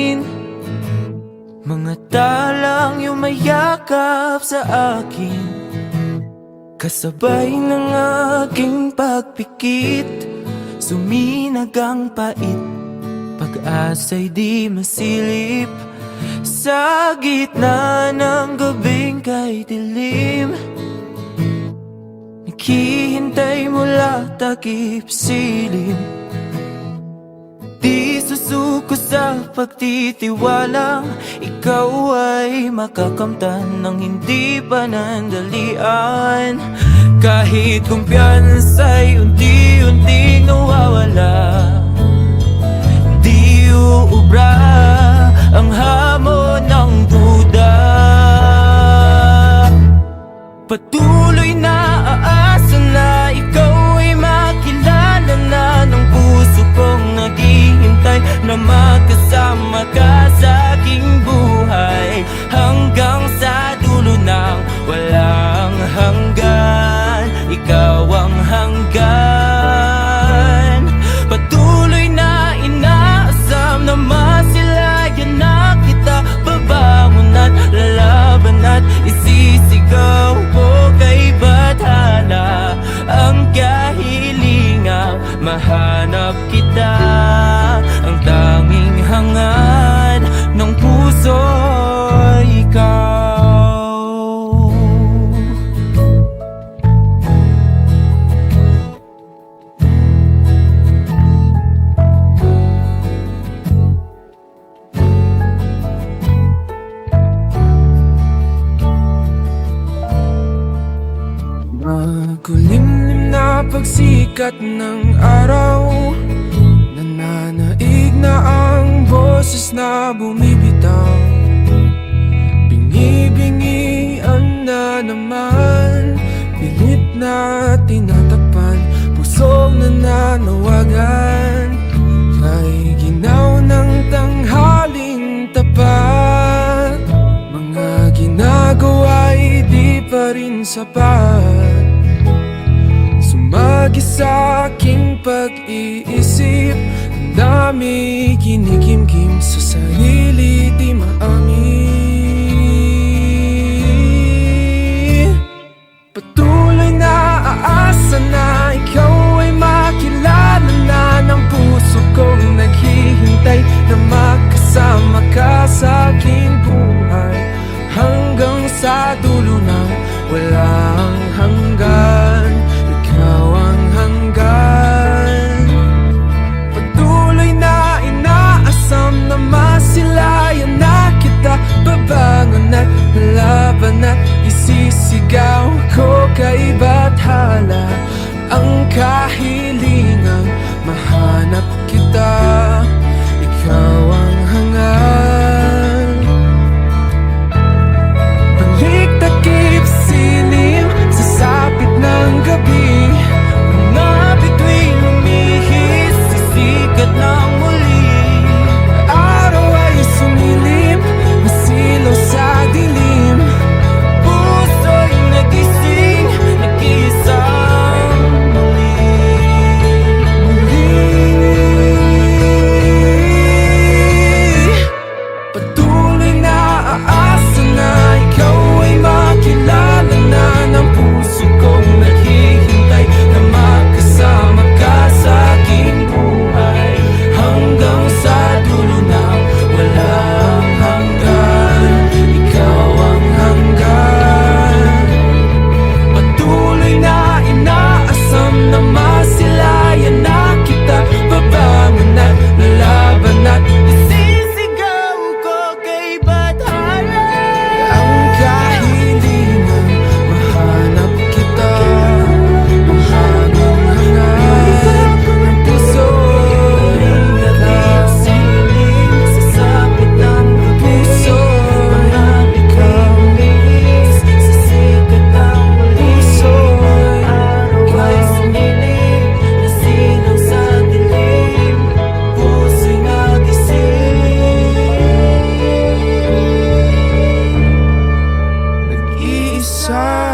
akin. Mga talang yumayakap sa akin, kasabay ng aking pagpikit. Suminag ang pait, pag-asa'y di masilip. Sa gitna ng gabing kay dilim, naghihintay mula takip silim. Di susuko sa pagtitiwalang ikaw ay makakamtan ng hindi panandalian. Kahit kumpiyansa'y unti-unti nawawala, di uubra ang hamon ng duda. Patuloy na aasa na ikaw ay makilala na ng puso kong naghihintay na magkasama ka sa aking buhay, hanggang sa dulo ng walang hanggan. Ikaw ang hanggan. Patuloy na inaasam na masilayan na kita. Babangon at lalaban at isisigaw ko kay bathala ang kahilingang mahanap kita. Ang tanging hangad ng puso ay ikaw. Makulimlim na pagsikat ng araw, nananaig na ang boses na bumibitaw. Bingi-bingian na naman, pilit na tinatakpan, pusong nananawagan. Kay ginaw ng tanghaling tapat, mga ginagawa'y di pa rin sapat. Sumagi sa aking pag-iisip, ang dami kinikimkim sa sarili di maamin. Patuloy na aasa na ikaw ay makilala na ng puso kong naghihintay na makasama ka sa aking buhay, hanggang sa dulo ng walang hanggan. Ikaw ang hanggan. Patuloy na inaasam na masilayan na kita. Babangon at lalaban at isisigaw ko kay bathala ang kahilingang mahanap kita. Ikaw ang hanggan. Balik takip silim sa sapit ng gabi, mga bituin lumihis, sisikat ng muli. Araw ay sumilip, masilaw sa dilim, puso'y nagising, nag-iisang muli. Patuloy na aasa na ikaw ay makilala na ng puso kong naghihintay na makasama ka sa aking buhay, hanggang sa dulo ng walang hanggan. Ikaw ang hanggan. Patuloy na inaasam na masilayan na kita. Babangon at lalaban at isisigaw ko kay bathala ang kahilingang mahanap kita. Ang hanggang hangad ng puso'y nagsiling sa sapit ng puso. Mga ikaw lis sa sikat ng puso'y araw ay sumiling, nasilaw sa dilim, puso'y nagising, nag-iisa.